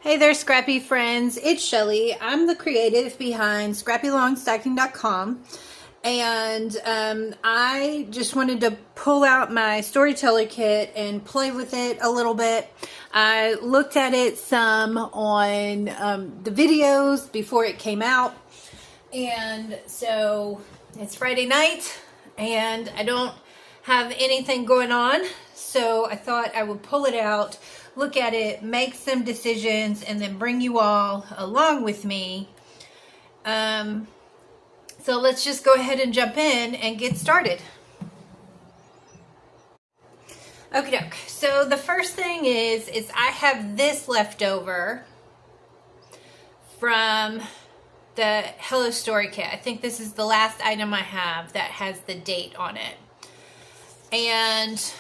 Hey there, Scrappy friends. It's Shelly. I'm the creative behind ScrappyLongStacking.com. And I just wanted to pull out my Storyteller kit and play with it a little bit. I looked at it some on the videos before it came out. And so it's Friday night and I don't have anything going on. So I thought I would pull it out, look at it, make some decisions, and then bring you all along with me. So let's just go ahead and jump in and get started. Okie doke. So the first thing is I have this left over from the Hello Story kit. I think this is the last item I have that has the date on it. And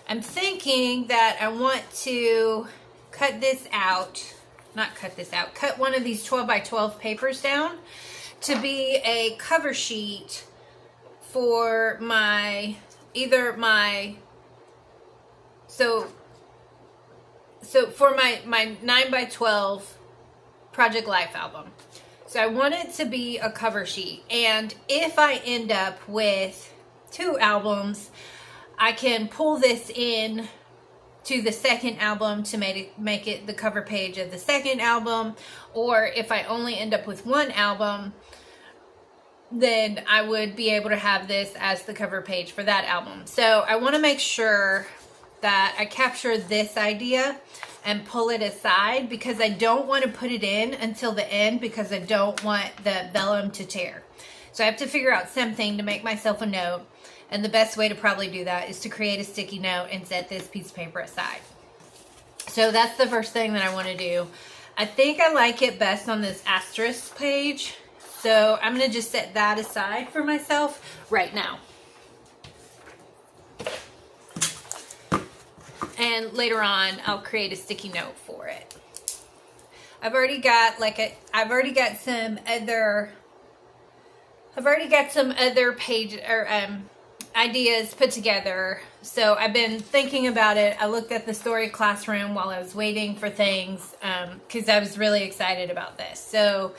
I'm thinking that I want to cut this out, cut one of these 12 by 12 papers down to be a cover sheet for my, for my 9 by 12 Project Life album. So I want it to be a cover sheet. And if I end up with 2 albums, I can pull this in to the second album to make it the cover page of the second album. Or if I only end up with 1 album, then I would be able to have this as the cover page for that album. So I want to make sure that I capture this idea and pull it aside, because I don't want to put it in until the end, because I don't want the vellum to tear. So I have to figure out something to make myself a note. And the best way to probably do that is to create a sticky note and set this piece of paper aside. So that's the first thing that I want to do. I think I like it best on this asterisk page. So I'm going to just set that aside for myself right now. And later on, I'll create a sticky note for it. I've already got some other page or ideas put together. So I've been thinking about it. I looked at the story classroom while I was waiting for things, because I was really excited about this. So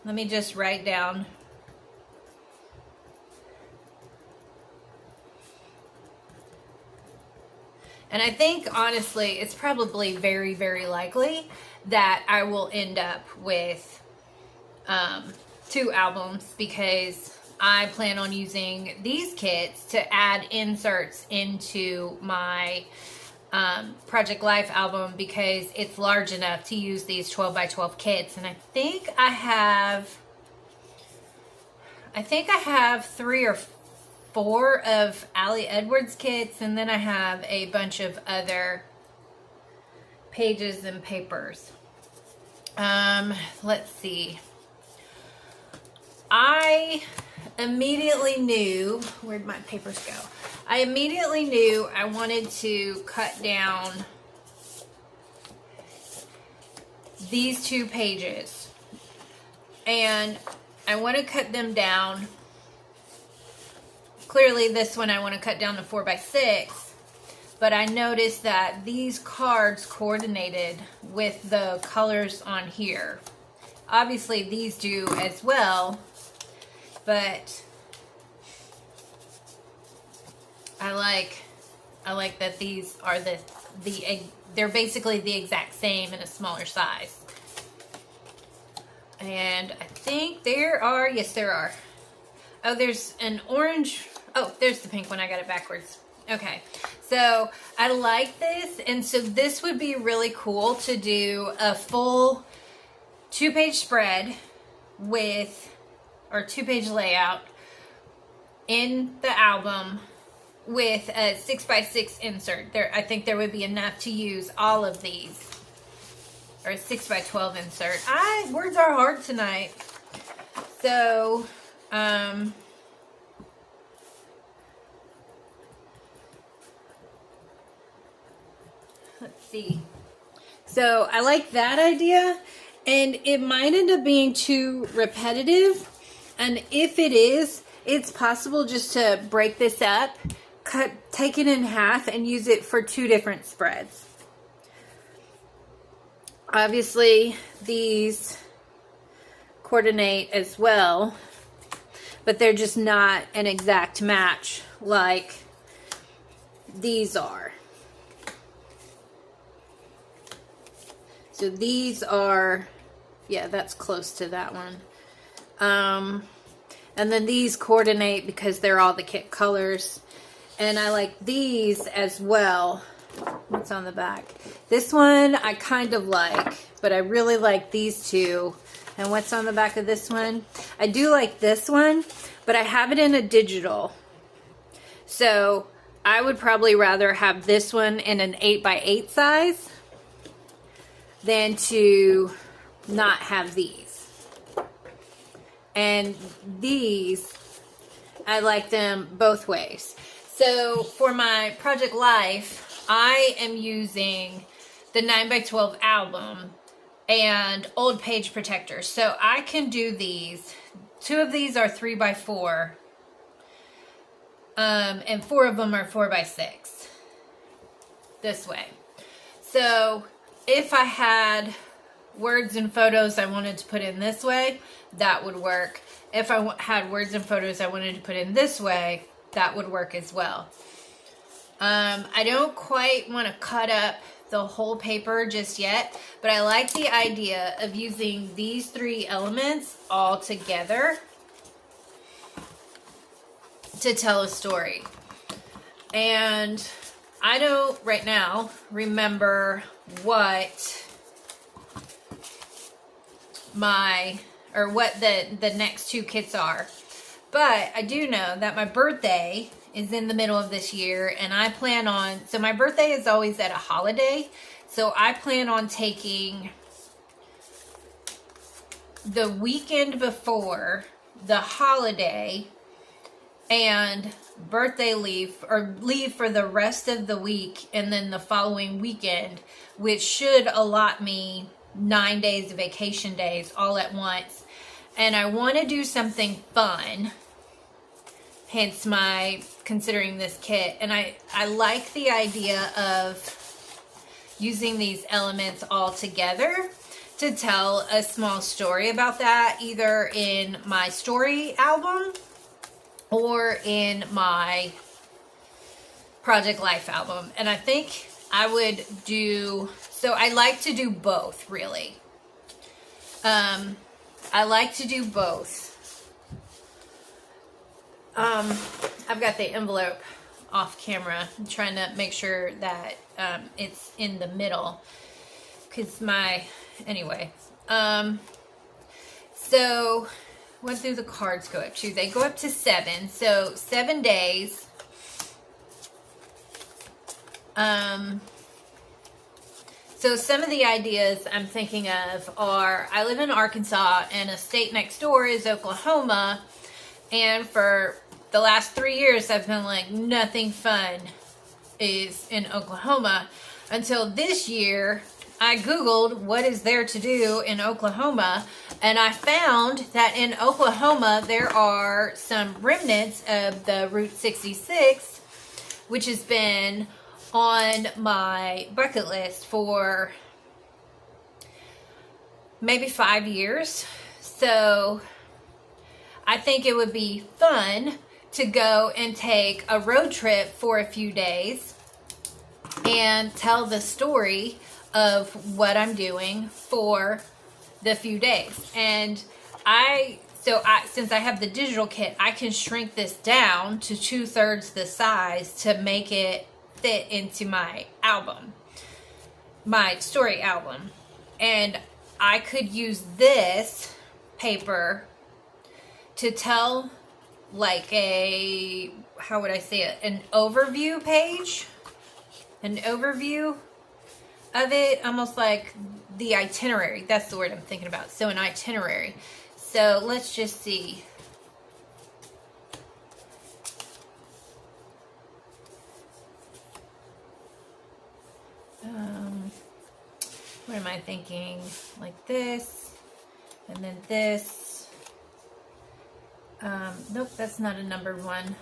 let me just write down. And I think, honestly, it's probably very, very likely that I will end up with 2 albums, because I plan on using these kits to add inserts into my Project Life album, because it's large enough to use these 12 by 12 kits. And I think I have 3 or 4 of Allie Edwards kits, and then I have a bunch of other pages and papers. Let's see. I immediately knew, where'd my papers go? I immediately knew I wanted to cut down these 2 pages, and I want to cut them down. Clearly this one I want to cut down to 4 by 6, but I noticed that these cards coordinated with the colors on here. Obviously these do as well, but I like that these are they're basically the exact same in a smaller size. And I think there are, yes there are. Oh, there's an orange. Oh, there's the pink one. I got it backwards. Okay, so I like this, and so this would be really cool to do a full 2-page spread with, or 2-page layout in the album with a 6 by 6 insert. I think there would be enough to use all of these, or a 6 by 12 insert. Words are hard tonight. So, let's see. So I like that idea, and it might end up being too repetitive. And if it is, it's possible just to break this up, take it in half, and use it for 2 different spreads. Obviously, these coordinate as well, but they're just not an exact match like these are. So these are, yeah, that's close to that one. And then these coordinate because they're all the kit colors. And I like these as well. What's on the back? This one I kind of like, but I really like these two. And what's on the back of this one? I do like this one, but I have it in a digital. So I would probably rather have this one in an 8x8 size than to not have these. And these, I like them both ways. So for my Project Life, I am using the 9x12 album and old page protectors. So I can do these. 2 of these are 3x4. And 4 of them are 4x6. This way. So if I had words and photos I wanted to put in this way, that would work. If I had words and photos I wanted to put in this way, that would work as well. I don't quite want to cut up the whole paper just yet, but I like the idea of using these 3 elements all together to tell a story. And I don't right now remember what what the next 2 kits are, but I do know that my birthday is in the middle of this year, and I plan on, so my birthday is always at a holiday, so I plan on taking the weekend before the holiday and birthday leave, or leave for the rest of the week, and then the following weekend, which should allot me 9 days of vacation days all at once. And I want to do something fun, hence my considering this kit. And I like the idea of using these elements all together to tell a small story about that, either in my story album or in my Project Life album. And I think I would do, so I like to do both, really. I like to do both. I've got the envelope off camera. I'm trying to make sure that it's in the middle, because anyway. So what do the cards go up to? They go up to 7. So 7 days. So some of the ideas I'm thinking of are, I live in Arkansas and a state next door is Oklahoma. And for the last 3 years, I've been like, nothing fun is in Oklahoma. Until this year, I Googled what is there to do in Oklahoma. And I found that in Oklahoma, there are some remnants of the Route 66, which has been on my bucket list for maybe 5 years. So I think it would be fun to go and take a road trip for a few days and tell the story of what I'm doing for the few days. And since I have the digital kit, I can shrink this down to 2/3 the size to make it fit into my album, my story album. And I could use this paper to tell like how would I say it, an overview page, an overview of it, almost like the itinerary. That's the word I'm thinking about. So an itinerary. So let's just see. What am I thinking? Like this, and then this. Nope, that's not a numbered one.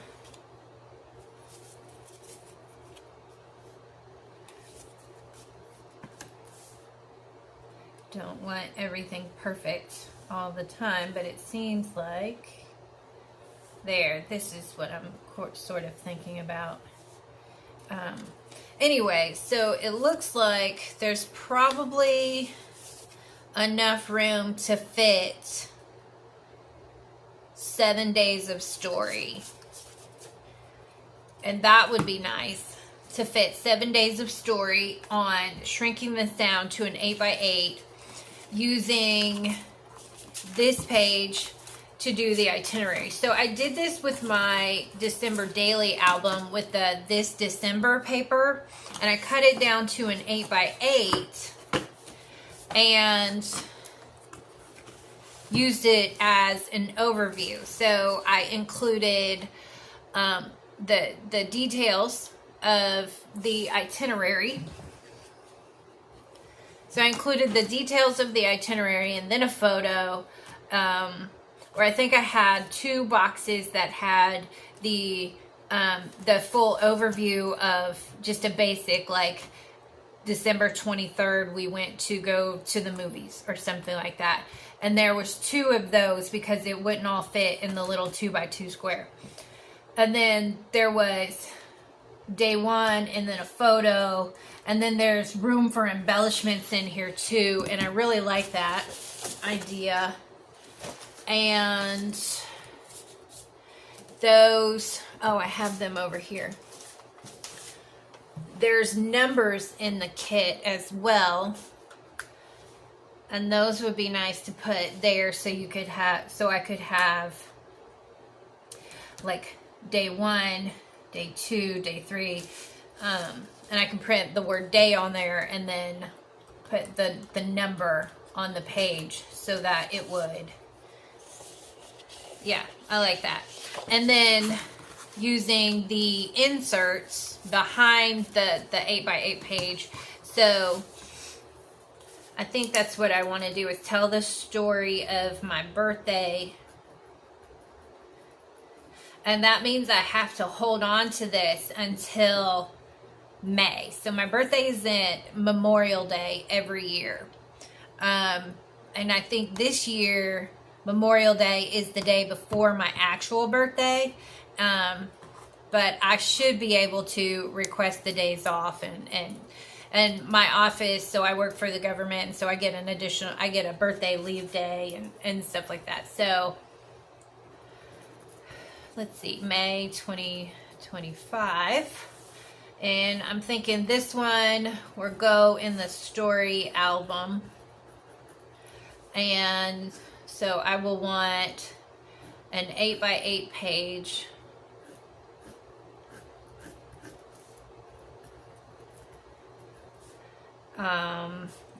don't want everything perfect all the time, but it seems like there, this is what I'm sort of thinking about. Anyway, so it looks like there's probably enough room to fit 7 days of story. And that would be nice, to fit 7 days of story on shrinking this down to an 8x8, using this page to do the itinerary. So I did this with my December daily album with the This December paper, and I cut it down to an 8x8 and used it as an overview. So I included the details of the itinerary. So I included the details of the itinerary and then a photo, where I think I had 2 boxes that had the full overview of just a basic, like December 23rd, we went to go to the movies or something like that. And there was 2 of those because it wouldn't all fit in the little 2x2 square. And then there was day 1 and then a photo. And then there's room for embellishments in here too. And I really like that idea. And those, oh, I have them over here. There's numbers in the kit as well. And those would be nice to put there so you could have, so I could have like day 1, day 2, day 3. And I can print the word day on there and then put the number on the page so that it would, yeah, I like that. And then using the inserts behind the 8x8 page. So I think that's what I want to do, is tell the story of my birthday. And that means I have to hold on to this until May. So my birthday is in Memorial Day every year. And I think this year Memorial Day is the day before my actual birthday. But I should be able to request the days off, and my office, so I work for the government, and so I get I get a birthday leave day and stuff like that. So let's see, May 2025. And I'm thinking this one will go in the story album. And so I will want an 8x8 page.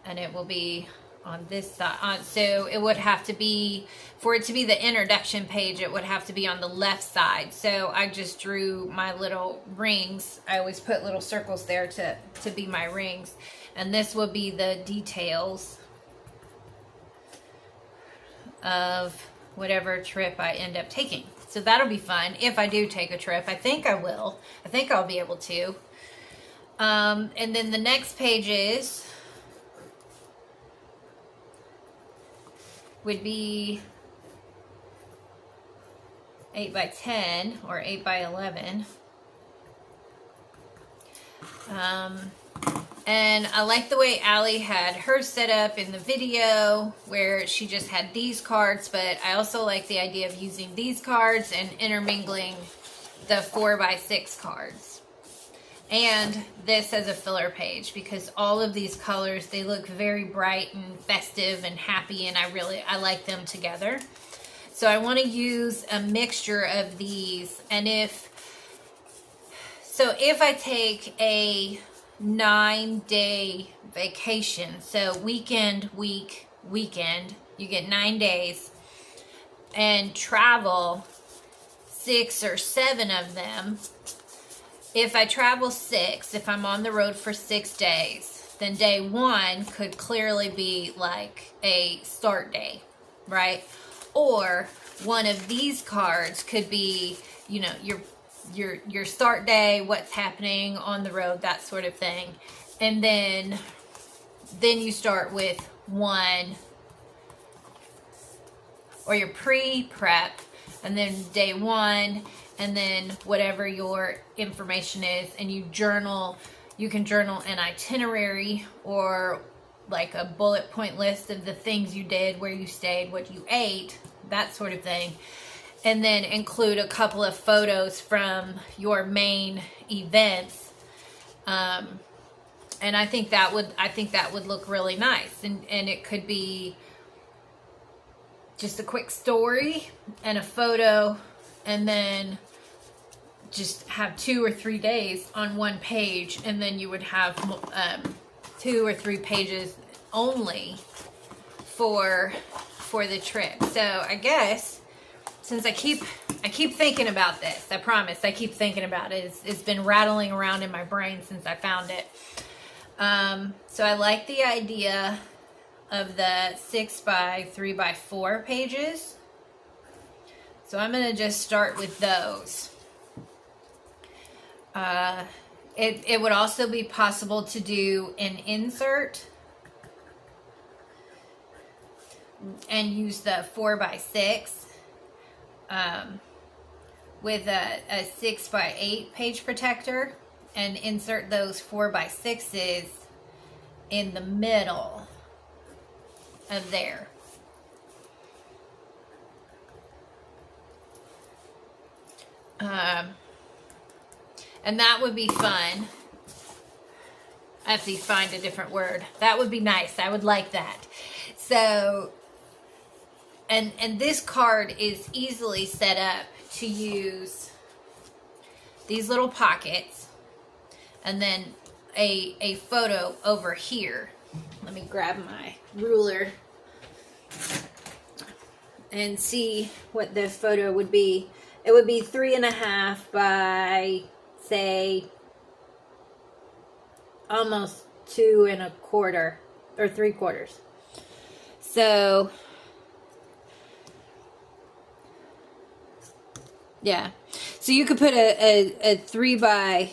And it will be on this side. So it would have to be, for it to be the introduction page, it would have to be on the left side. So I just drew my little rings. I always put little circles there to be my rings. And this will be the details of whatever trip I end up taking. So that'll be fun if I do take a trip. I think I will. I think I'll be able to. And then the next pages would be 8x10 or 8x11. And I like the way Allie had hers set up in the video, where she just had these cards, but I also like the idea of using these cards and intermingling the 4x6 cards. And this as a filler page, because all of these colors, they look very bright and festive and happy, and I like them together. So I want to use a mixture of these. And if I take a 9-day vacation, so weekend, weekend, you get 9 days, and travel 6 or 7 of them. If I travel 6, if I'm on the road for 6 days, then day 1 could clearly be like a start day, right? Or one of these cards could be, you know, your start day, what's happening on the road, that sort of thing. And then you start with one, or your pre-prep, and then day one, and then whatever your information is, and you journal. You can journal an itinerary or like a bullet point list of the things you did, where you stayed, what you ate, that sort of thing. And then include a couple of photos from your main events. And I think that would look really nice. And it could be just a quick story and a photo, and then just have 2 or 3 days on one page, and then you would have 2 or 3 pages only for the trip. So I guess, since I keep thinking about this, I promise I keep thinking about it. It's been rattling around in my brain since I found it. So I like the idea of the 6 by 3 by 4 pages. So I'm going to just start with those. It would also be possible to do an insert and use the 4 by 6 with a 6 by 8 page protector, and insert those 4 by 6s in the middle of there. And that would be fun. I have to find a different word. That would be nice. I would like that. So, and this card is easily set up to use these little pockets, and then a photo over here. Let me grab my ruler and see what the photo would be. It would be 3.5 by, say, almost 2.25 or 3/4. So, yeah. So you could put a 3 by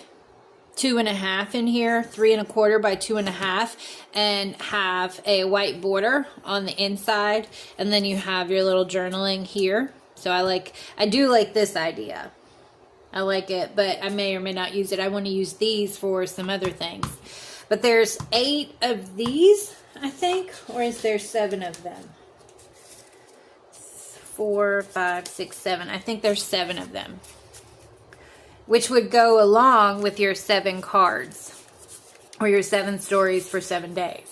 2.5 in here, 3.25 by 2.5, and have a white border on the inside, and then you have your little journaling here. So I do like this idea. I like it, but I may or may not use it. I want to use these for some other things. But there's 8 of these, I think, or is there 7 of them? 4, 5, 6, 7. I think there's 7 of them, which would go along with your 7 cards, or your 7 stories for 7 days.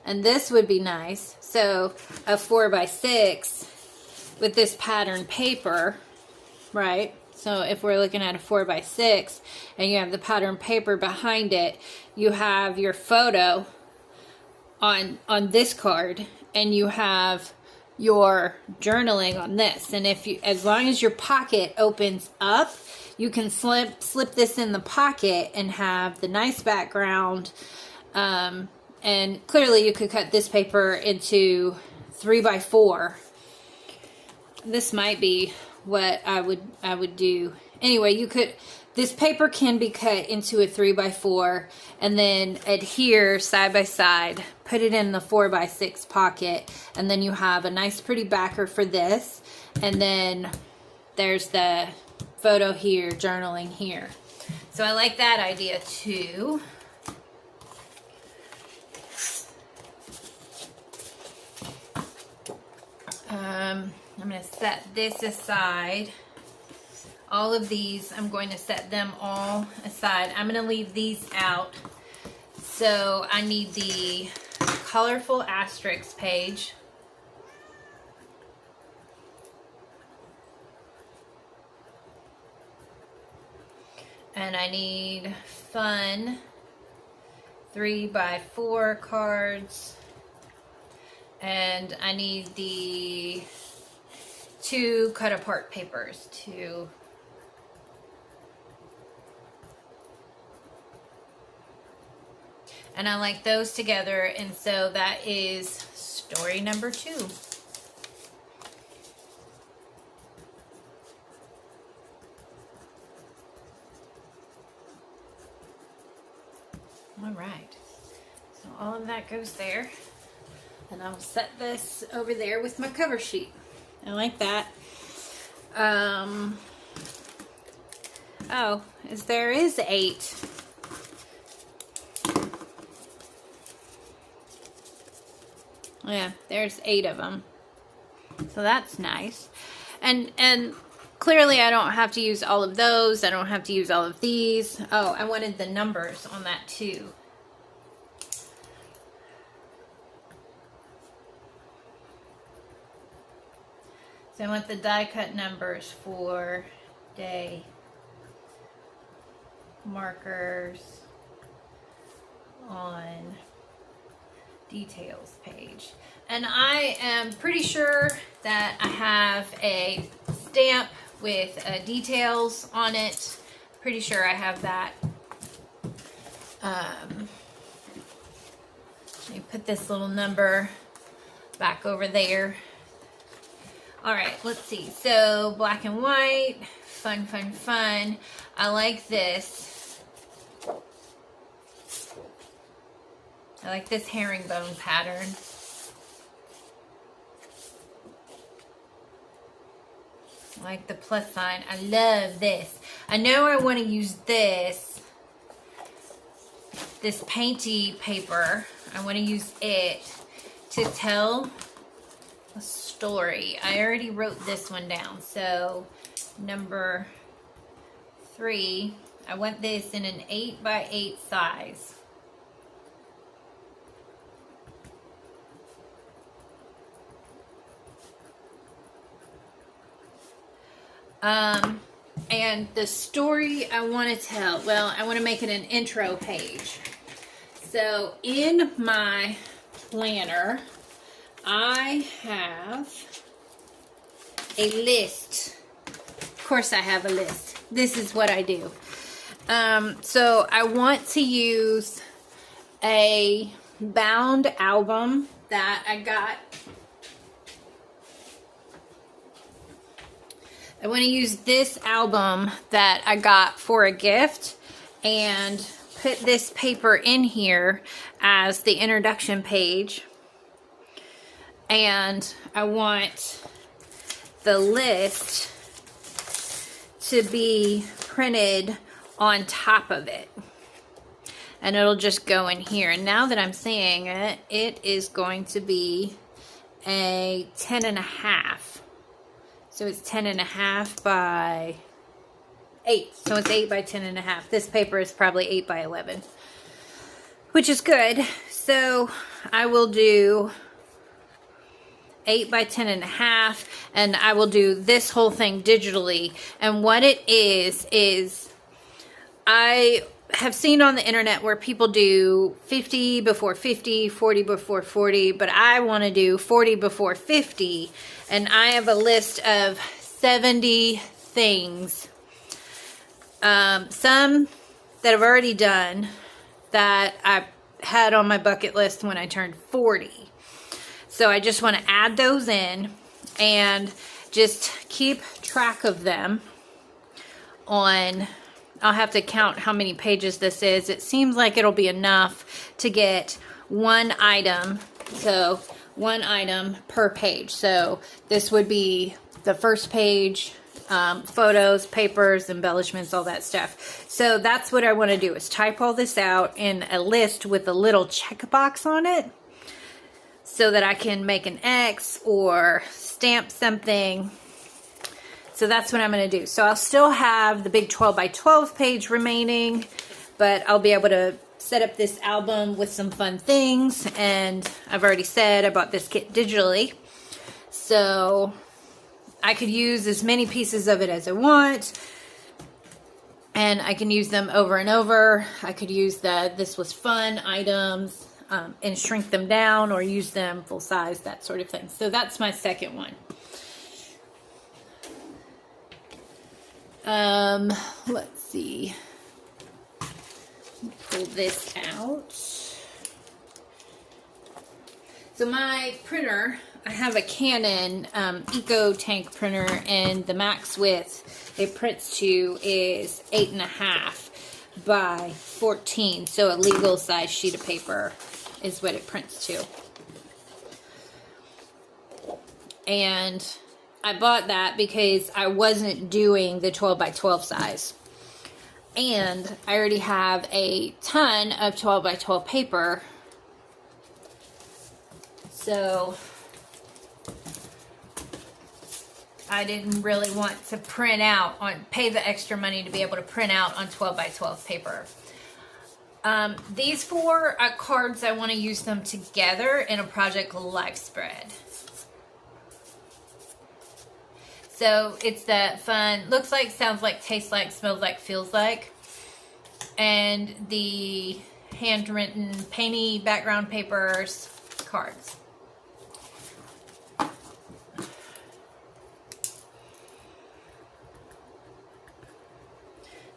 And this would be nice. So a 4 by 6 with this pattern paper, right? So if we're looking at a 4 by 6 and you have the pattern paper behind it, you have your photo on this card, and you have your journaling on this. And if you, as long as your pocket opens up, you can slip this in the pocket and have the nice background. And clearly you could cut this paper into 3 by 4. This might be what I would do. Anyway, this paper can be cut into a 3 by 4 and then adhere side by side, put it in the 4 by 6 pocket, and then you have a nice pretty backer for this. And then there's the photo here, journaling here. So I like that idea too. I'm going to set this aside. All of these, I'm going to set them all aside. I'm going to leave these out. So I need the colorful asterisk page. And I need fun 3 by 4 cards. And I need the 2 cut apart papers too. And I like those together, and so that is story number 2. All right. So all of that goes there. And I'll set this over there with my cover sheet. I like that. Oh, there is 8. Yeah, there's 8 of them. So that's nice. And clearly I don't have to use all of those. I don't have to use all of these. Oh, I wanted the numbers on that too. So I want the die cut numbers for day, markers on details page. And I am pretty sure that I have a stamp with details on it. Pretty sure I have that. Let me put this little number back over there. All right, let's see. So black and white, fun, fun, fun. I like this. I like this herringbone pattern. I like the plus sign. I love this. I know I want to use this painty paper. I want to use it to tell a story. I already wrote this one down. So number 3, I want this in an 8x8 size. And the story I want to tell, well, I want to make it an intro page. So in my planner, I have a list. Of course I have a list. This is what I do. So I want to use a bound album that I got. I want to use this album that I got for a gift and put this paper in here as the introduction page. And I want the list to be printed on top of it. And it'll just go in here. And now that I'm seeing it, it is going to be a 10.5. So it's 10.5 by 8. So it's 8 by 10.5. This paper is probably 8 by 11, which is good. So I will do 8 by 10.5, and I will do this whole thing digitally. And what it is I have seen on the internet where people do 50 before 50, 40 before 40, but I want to do 40 before 50. And I have a list of 70 things. Some that I've already done that I had on my bucket list when I turned 40. So I just want to add those in and just keep track of them on, I'll have to count how many pages this is. It seems like it'll be enough to get one item. So one item per page. So this would be the first page, photos, papers, embellishments, all that stuff. So that's what I want to do, is type all this out in a list with a little checkbox on it so that I can make an X or stamp something. So that's what I'm going to do. So I'll still have the big 12 by 12 page remaining, but I'll be able to set up this album with some fun things. And I've already said I bought this kit digitally, so I could use as many pieces of it as I want, and I can use them over and over. I could use the this was fun items and shrink them down, or use them full size, that sort of thing. So that's my second one. Let's see. Pull this out. So my printer, I have a Canon Eco Tank printer, and the max width it prints to is 8.5. by 14. So a legal size sheet of paper is what it prints to. And I bought that because I wasn't doing the 12 by 12 size. And I already have a ton of 12 by 12 paper. So I didn't really want to print out pay the extra money to be able to print out on 12 by 12 paper. These 4 cards, I want to use them together in a Project Life spread. So it's that fun, looks like, sounds like, tastes like, smells like, feels like. And the handwritten, painty background papers, cards.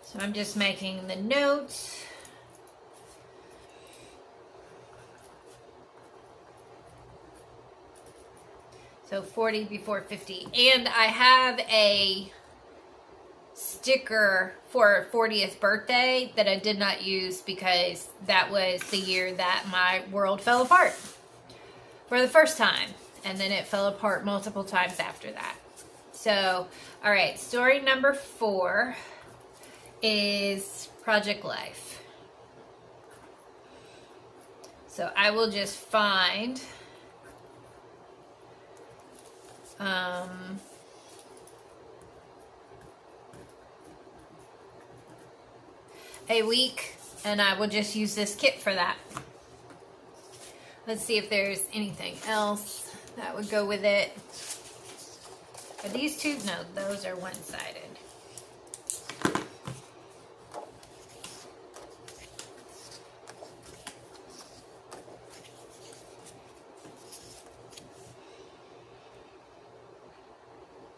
So I'm just making the notes. So 40 before 50. And I have a sticker for 40th birthday that I did not use because that was the year that my world fell apart for the first time. And then it fell apart multiple times after that. So, all right, story number 4 is Project Life. So I will just find a week, and I will just use this kit for that. Let's see if there's anything else that would go with it. Are these 2? No, those are one-sided.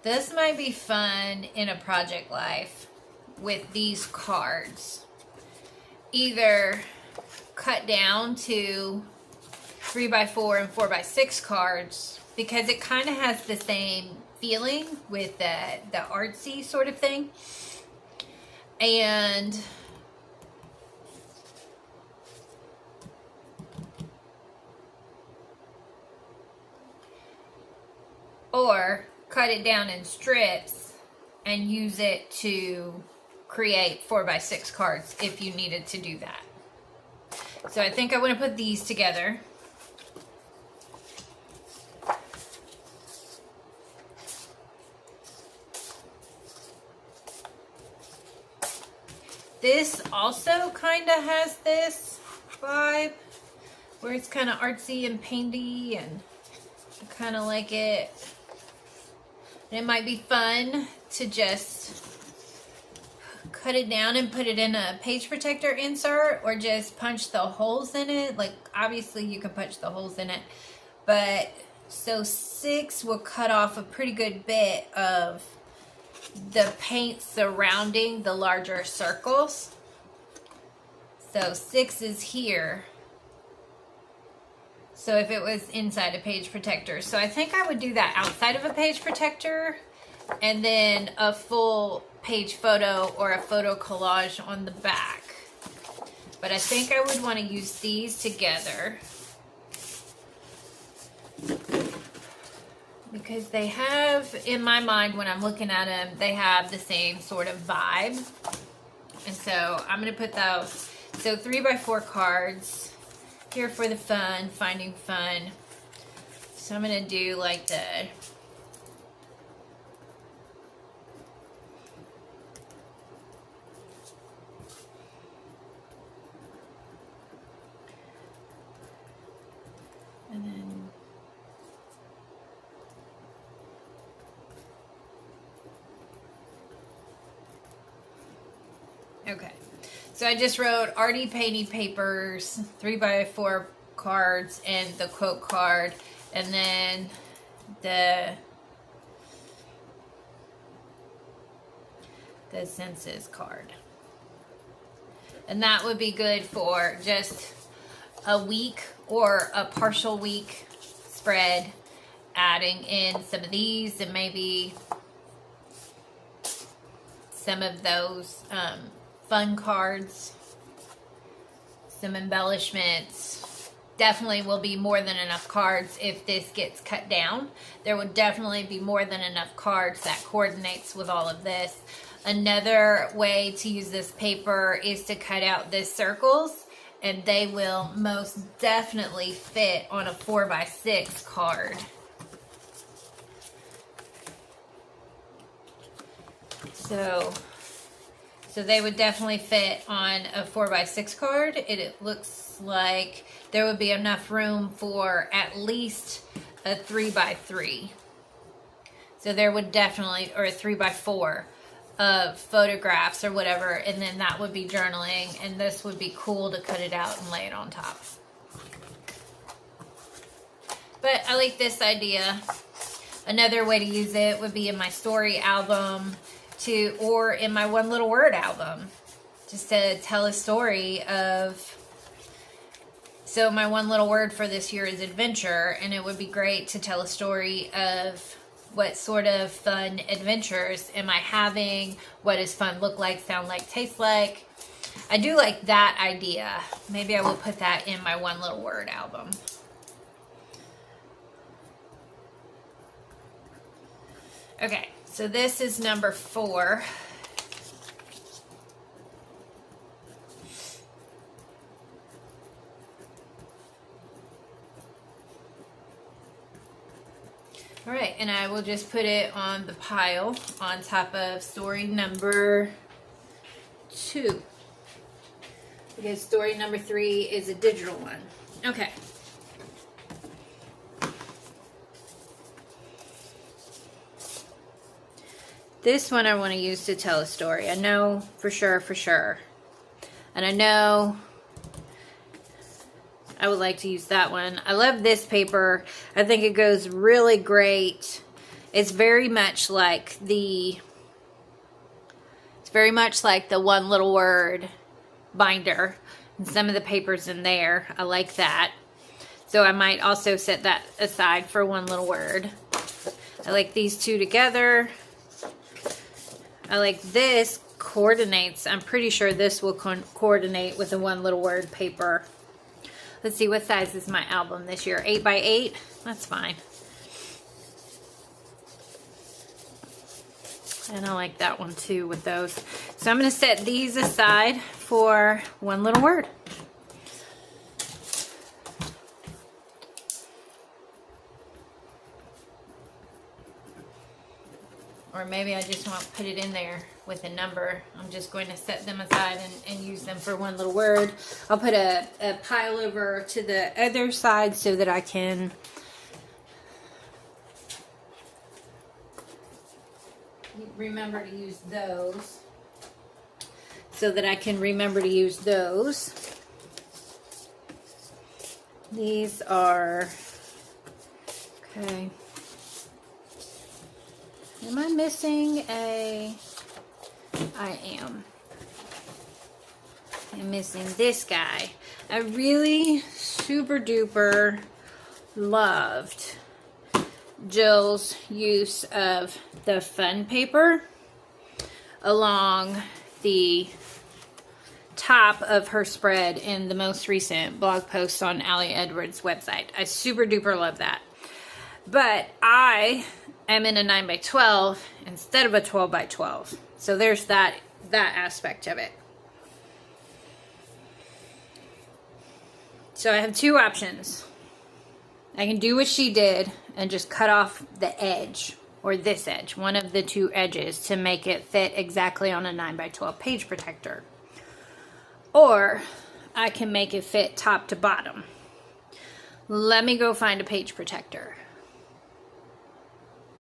This might be fun in a Project Life with these cards. Either cut down to 3x4 and 4x6 cards, because it kind of has the same feeling with the artsy sort of thing. And or cut it down in strips and use it to create 4x6 cards if you needed to do that. So I think I want to put these together. This also kind of has this vibe where it's kind of artsy and painty, and I kind of like it. And it might be fun to just cut it down and put it in a page protector insert, or just punch the holes in it. Like, obviously you can punch the holes in it, but so 6 will cut off a pretty good bit of the paint surrounding the larger circles. So 6 is here. So if it was inside a page protector. So I think I would do that outside of a page protector, and then a full page photo or a photo collage on the back. But I think I would want to use these together because they have, in my mind when I'm looking at them, they have the same sort of vibe. And so I'm going to put those. So 3x4 cards. Here for the fun, finding fun. So I'm going to do like the and then okay. So I just wrote arty painty papers, 3x4 cards, and the quote card, and then the senses card. And that would be good for just a week or a partial week spread, adding in some of these and maybe some of those fun cards, some embellishments. Definitely will be more than enough cards if this gets cut down. There would definitely be more than enough cards that coordinates with all of this. Another way to use this paper is to cut out the circles, and they will most definitely fit on a 4x6 card. So they would definitely fit on a 4x6 card. It looks like there would be enough room for at least a 3x3. So there would definitely, or a 3x4 of photographs or whatever, and then that would be journaling, and this would be cool to cut it out and lay it on top. But I like this idea. Another way to use it would be in my story album, or in my one little word album, just to tell a story of, so my one little word for this year is adventure, and it would be great to tell a story of what sort of fun adventures am I having, what does fun look like, sound like, taste like. I do like that idea. Maybe I will put that in my one little word album. Okay, so this is number 4. All right, and I will just put it on the pile on top of story number 2. Because story number 3 is a digital one. Okay. This one I want to use to tell a story. I know for sure. And I know I would like to use that one. I love this paper. I think it goes really great. It's very much like the one little word binder. And some of the papers in there, I like that. So I might also set that aside for one little word. I like these two together. I like this coordinates. I'm pretty sure this will coordinate with the one little word paper. Let's see, what size is my album this year? 8x8? That's fine. And I like that one too with those. So I'm going to set these aside for one little word. Or maybe I just won't put it in there with a number. I'm just going to set them aside and use them for one little word. I'll put a pile over to the other side so that I can remember to use those. These are, okay. Am I missing a, I am. I'm missing this guy. I really super duper loved Jill's use of the fun paper along the top of her spread in the most recent blog post on Allie Edwards' website. I super duper love that. But I am in a 9x12 instead of a 12x12. So there's that aspect of it. So I have two options. I can do what she did and just cut off the edge, or this edge, one of the two edges, to make it fit exactly on a 9x12 page protector. Or I can make it fit top to bottom. Let me go find a page protector.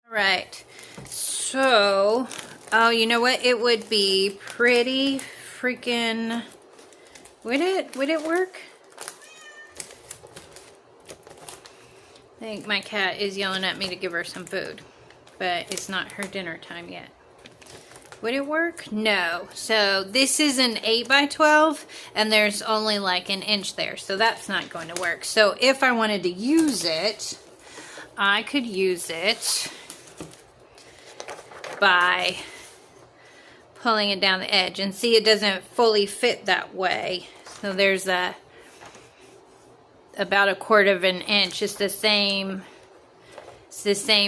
All right, so, oh, you know what? It would be pretty freaking, would it work? I think my cat is yelling at me to give her some food, but it's not her dinner time yet. Would it work? No. So this is an 8x12 and there's only like an inch there, so that's not going to work. So if I wanted to use it, I could use it by pulling it down the edge. And see, it doesn't fully fit that way. So there's about 1/4 of an inch. It's the same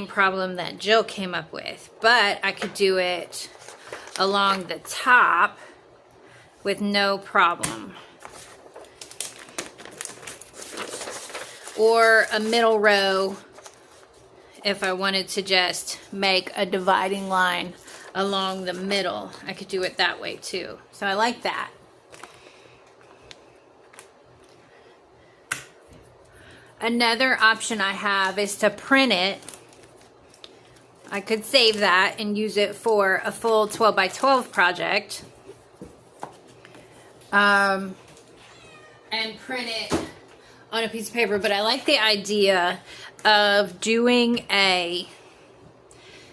problem that Jill came up with. But I could do it along the top with no problem. Or a middle row if I wanted to just make a dividing line along the middle. I could do it that way too. So I like that. Another option I have is to print it. I could save that and use it for a full 12 by 12 project. And print it on a piece of paper. But I like the idea of doing a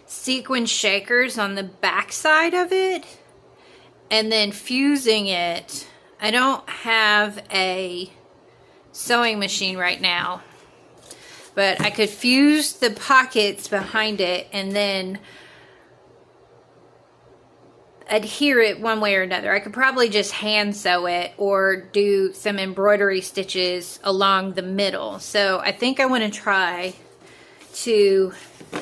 sequin shakers on the back side of it and then fusing it. I don't have a sewing machine right now, but I could fuse the pockets behind it and then adhere it one way or another. I could probably just hand sew it or do some embroidery stitches along the middle. So I think I want to try to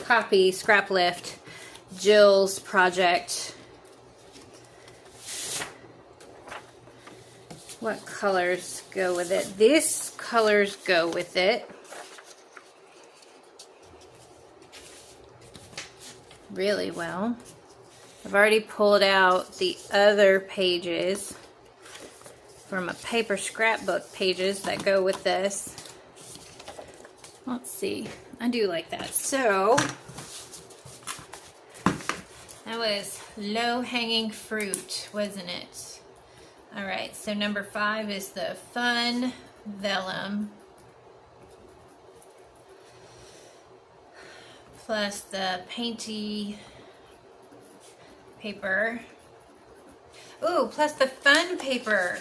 copy Scrap Lift Jill's project. What colors go with it? These colors go with it really well. I've already pulled out the other pages from a paper scrapbook pages that go with this. Let's see. I do like that. So that was low-hanging fruit, wasn't it? All right, so number 5 is the fun vellum plus the painty paper. Ooh, plus the fun paper.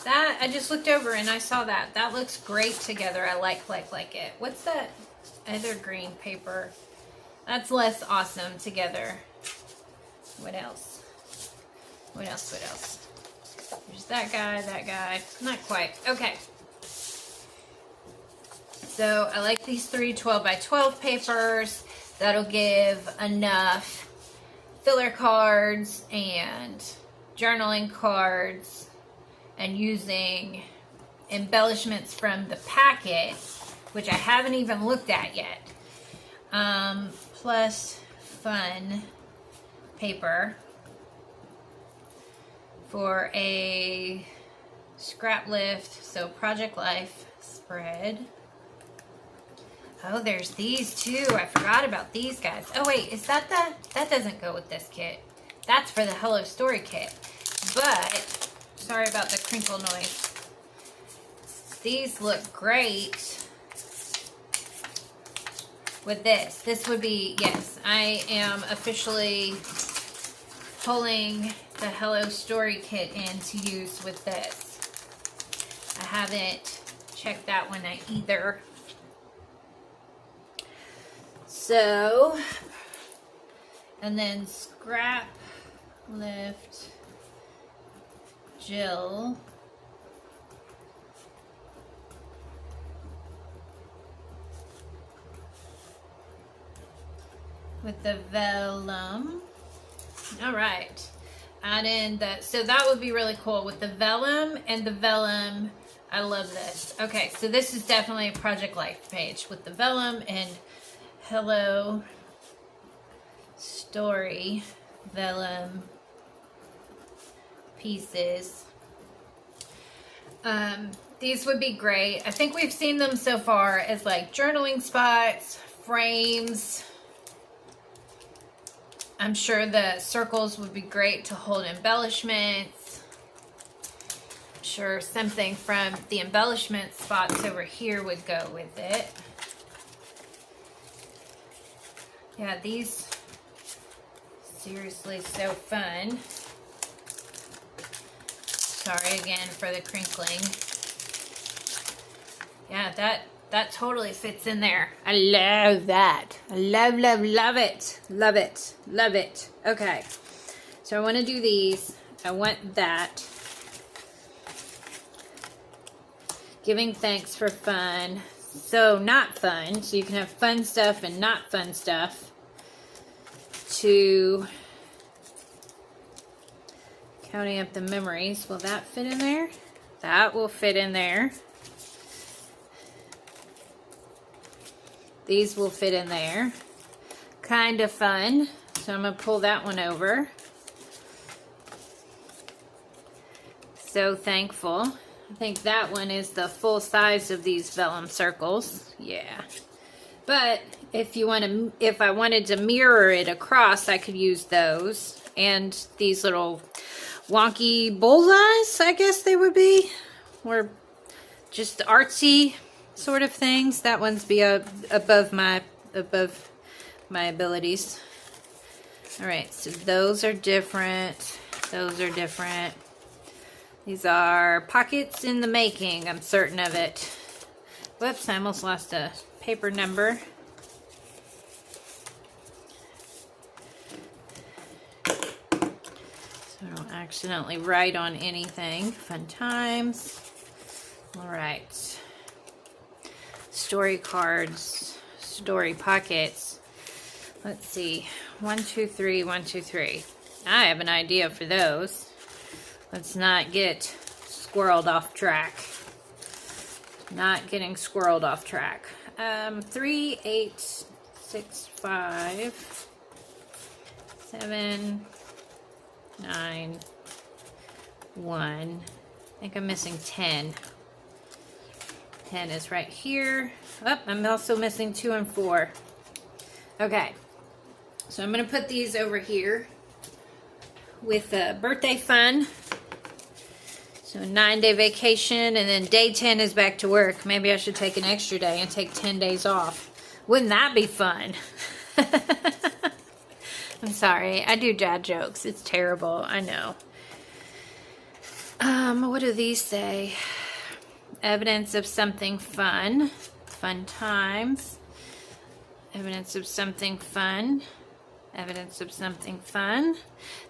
That, I just looked over and I saw that. That looks great together. I like it. What's that other green paper? That's less awesome together. What else? What else? There's that guy. Not quite. Okay. So I like these 3 12 by 12 papers. That'll give enough filler cards and journaling cards, and using embellishments from the packet, which I haven't even looked at yet, plus fun paper for a Scrap Lift, so Project Life spread. Oh, there's these too. I forgot about these guys. Oh wait, is that that doesn't go with this kit. That's for the Hello Story kit. But, sorry about the crinkle noise. These look great with this. This would be, yes, I am officially pulling the Hello Story kit in to use with this. I haven't checked that one out either. So, and then Scrap Lift Jill. With the vellum. All right. Add in the, so that would be really cool with the vellum and the vellum. I love this. Okay, so this is definitely a Project Life page with the vellum and Hello Story vellum pieces. These would be great. I think we've seen them so far as like journaling spots, frames. I'm sure the circles would be great to hold embellishments. I'm sure something from the embellishment spots over here would go with it. Yeah, these, seriously, so fun. Sorry again for the crinkling. Yeah, that totally fits in there. I love that. I love it. Love it. Okay. So So I want to do these. I want that. Giving thanks for fun. So not fun. So you can have fun stuff and not fun stuff. To counting up the memories. Will that fit in there? That will fit in there. These will fit in there. Kind of fun. So I'm going to pull that one over. So thankful. I think that one is the full size of these vellum circles. Yeah. But if you want to, if I wanted to mirror it across, I could use those. And these little wonky bullseyes, I guess they would be. Or just artsy sort of things. That one's be above my abilities. All right, so those are different. Those are different. These are pockets in the making, I'm certain of it. Whoops, I almost lost a paper number. So I don't accidentally write on anything. Fun times. All right. Story cards, story pockets. Let's see. 1, 2, 3, 1, 2, 3. I have an idea for those. Let's not get squirreled off track. Not getting squirreled off track. 3, 8, 6, 5, 7, 9, 1. I think I'm missing 10. 10 is right here. Oh, I'm also missing 2 and 4. Okay. So I'm going to put these over here with birthday fun. So 9-day vacation, and then day 10 is back to work. Maybe I should take an extra day and take 10 days off. Wouldn't that be fun? I'm sorry. I do dad jokes. It's terrible. I know. What do these say? Evidence of something fun. Fun times. Evidence of something fun. Evidence of something fun.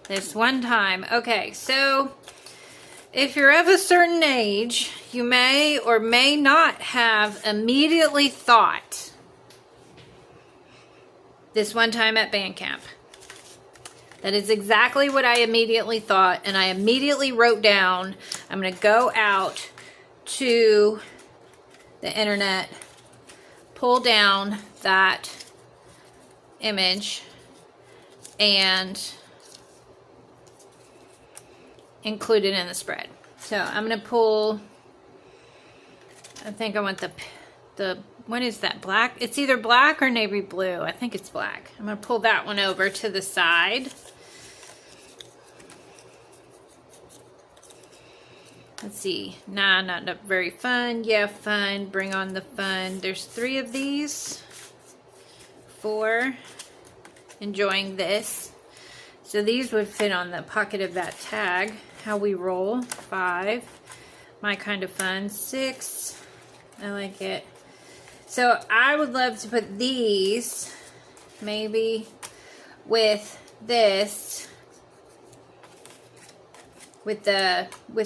This one time. Okay, so if you're of a certain age, you may or may not have immediately thought this one time at band camp. That is exactly what I immediately thought, and I immediately wrote down, I'm going to go out to the internet, pull down that image, and include it in the spread. So I'm going to pull, I think I want the, what is that, black? It's either black or navy blue. I think it's black. I'm going to pull that one over to the side. Let's see. Nah, not very fun. Yeah, fun. Bring on the fun. There's 3 of these. 4. Enjoying this. So these would fit on the pocket of that tag. How we roll. 5. My kind of fun. 6. I like it. So I would love to put these maybe with this, with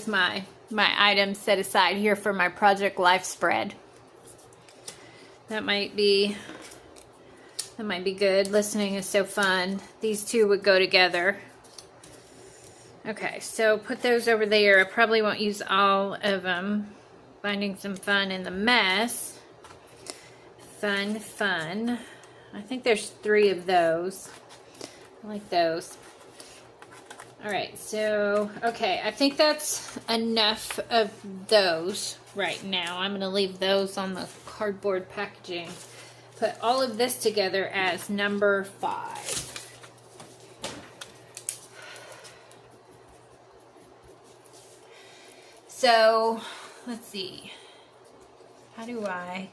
my items set aside here for my Project Life spread. That might be good. Listening is so fun. These two would go together. Okay, so put those over there. I probably won't use all of them. Finding some fun in the mess. Fun, fun. I think there's 3 of those. I like those. Alright, so, okay, I think that's enough of those right now. I'm going to leave those on the cardboard packaging. Put all of this together as number 5. So, let's see. How do I...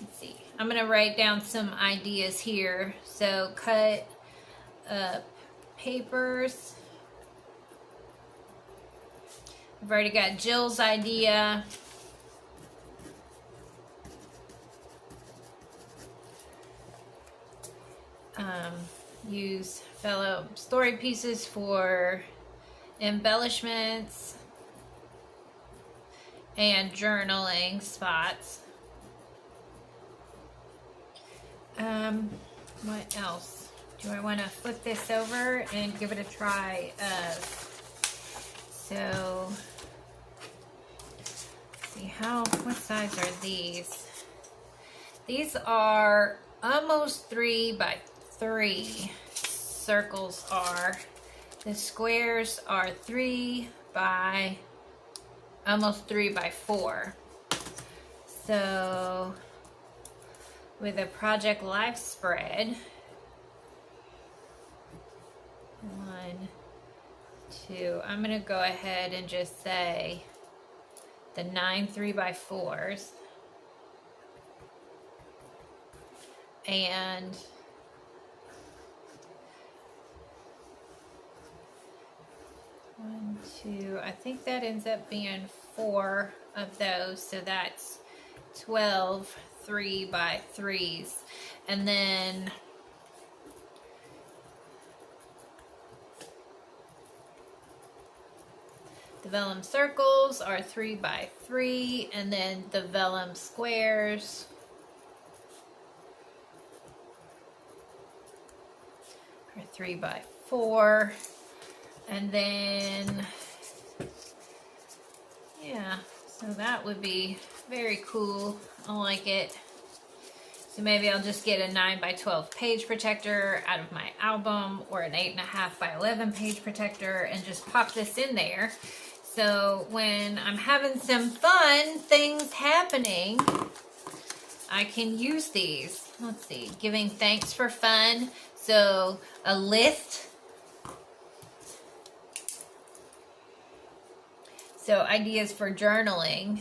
Let's see. I'm going to write down some ideas here. So, cut up papers. I've already got Jill's idea. use fellow story pieces for embellishments and journaling spots. What else? Do I want to flip this over and give it a try so, let's see, what size are these? These are almost 3 by 3. Circles are. The squares are almost 3 by 4. So with a Project Life spread, 1, 2, I'm going to go ahead and just say the 9 3 by 4s and one, two, I think that ends up being 4 of those, so that's 12 3 by 3s, and then the vellum circles are 3 by 3, and then the vellum squares are 3 by 4, and then yeah, so that would be very cool. I like it. So maybe I'll just get a 9 by 12 page protector out of my album, or an 8.5 by 11 page protector, and just pop this in there. So when I'm having some fun things happening, I can use these. Let's see, giving thanks for fun. So a list. So ideas for journaling.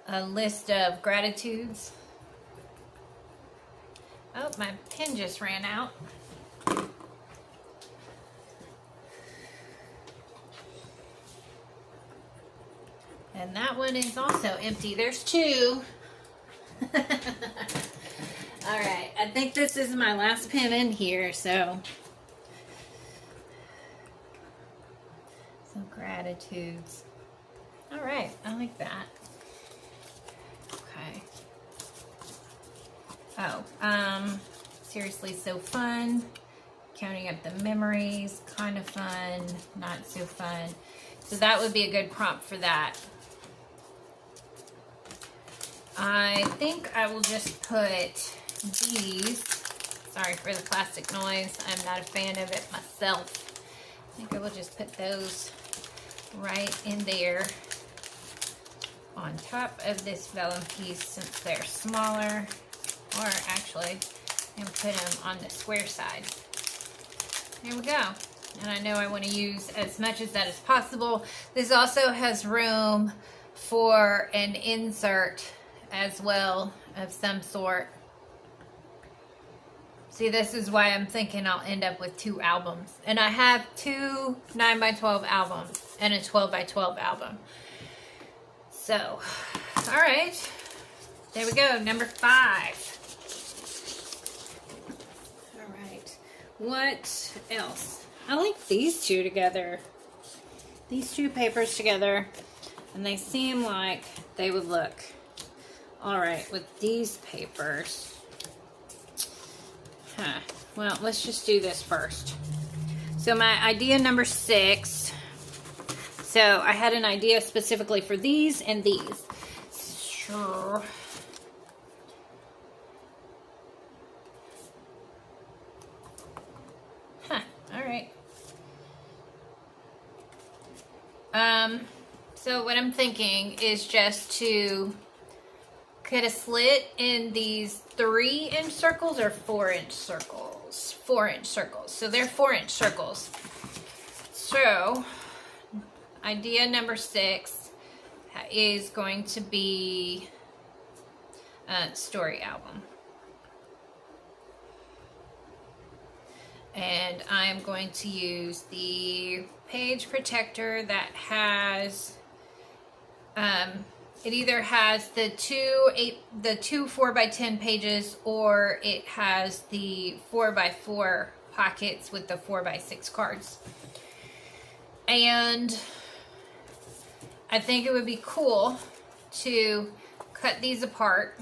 A list of gratitudes. Oh, my pen just ran out. And that one is also empty. There's 2. All right, I think this is my last pen in here, so gratitudes. All right, I like that. Okay. Oh, seriously, so fun. Counting up the memories, kind of fun, not so fun. So that would be a good prompt for that. I think I will just put these. Sorry for the plastic noise. I'm not a fan of it myself. I think I will just put those right in there on top of this vellum piece, since they're smaller, or actually I'm going to put them on the square side. There we go. And I know I want to use as much as that as possible. This also has room for an insert as well of some sort. See, this is why I'm thinking I'll end up with 2 albums. And I have 2 9 by 12 albums and a 12 by 12 album. So, all right. There we go, number 5. All right. What else? I like these 2 together. These 2 papers together. And they seem like they would look all right with these papers. Well, let's just do this first. So my idea number 6. So I had an idea specifically for these and these. Sure. All right. So what I'm thinking is just to cut a slit in these 3-inch circles or 4-inch circles. 4-inch circles. So they're 4-inch circles. So idea number 6 is going to be a story album. And I'm going to use the page protector that has It either has the two 4x10 pages, or it has the 4x4 pockets with the 4x6 cards. And I think it would be cool to cut these apart,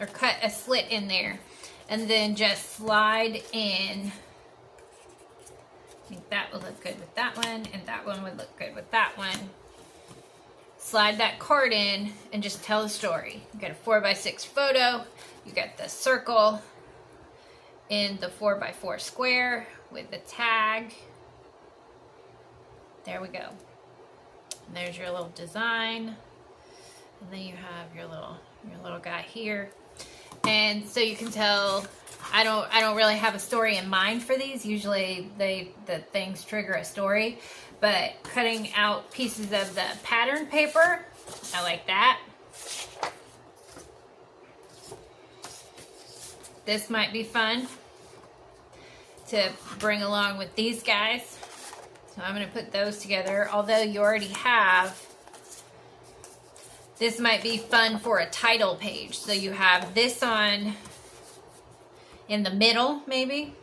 or cut a slit in there, and then just slide in. I think that would look good with that one, and that one would look good with that one. Slide that card in and just tell the story. You got a 4x6 photo, you got the circle in the 4x4 square with the tag. There we go. And there's your little design. And then you have your little guy here. And so you can tell, I don't really have a story in mind for these. Usually the things trigger a story. But cutting out pieces of the pattern paper, I like that. This might be fun to bring along with these guys. So I'm going to put those together. Although you already have, this might be fun for a title page. So you have this on in the middle, maybe.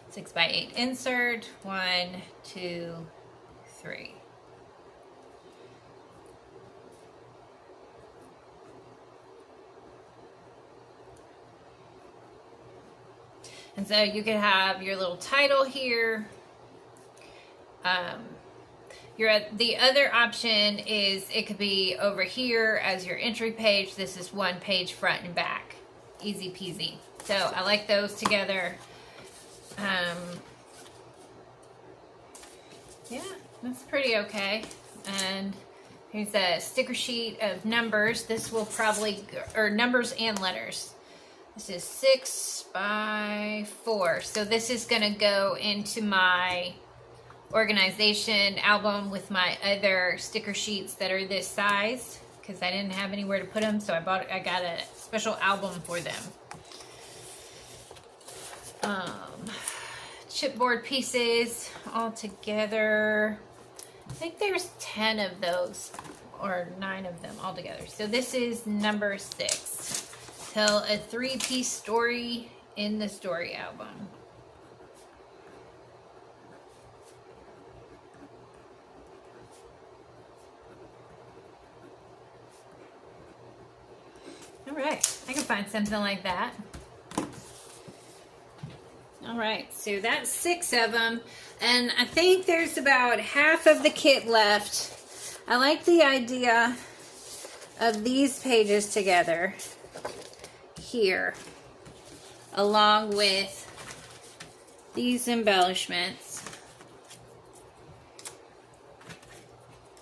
Six by 8 insert, 1, 2, 3. And so you could have your little title here. The other option is it could be over here as your entry page. This is one page front and back. Easy peasy. So I like those together. Yeah, that's pretty okay. And here's a sticker sheet of numbers. This will probably, or numbers and letters. This is 6 by 4. So this is going to go into my organization album with my other sticker sheets that are this size, because I didn't have anywhere to put them. So I got a special album for them. Chipboard pieces all together. I think there's 10 of those, or 9 of them all together. So this is number 6. Tell a 3-piece story in the story album. All right, I can find something like that. All right, so that's 6 of them, and I think there's about half of the kit left. I like the idea of these pages together here, along with these embellishments.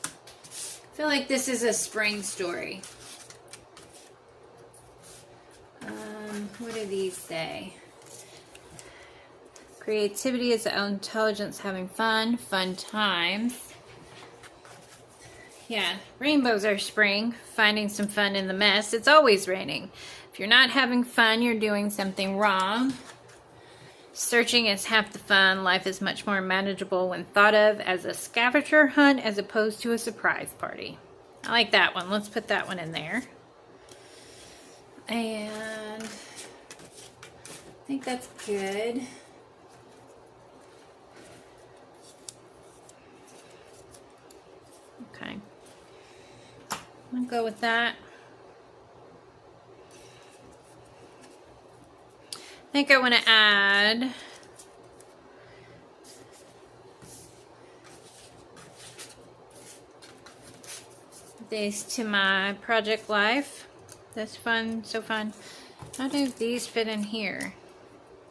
I feel like this is a spring story. What do these say? Creativity is own intelligence, having fun, fun times. Yeah, rainbows are spring, finding some fun in the mess. It's always raining. If you're not having fun, you're doing something wrong. Searching is half the fun. Life is much more manageable when thought of as a scavenger hunt as opposed to a surprise party. I like that one. Let's put that one in there. And I think that's good. Okay, I'm gonna go with that. I think I want to add these to my project life. That's fun, so fun. How do these fit in here?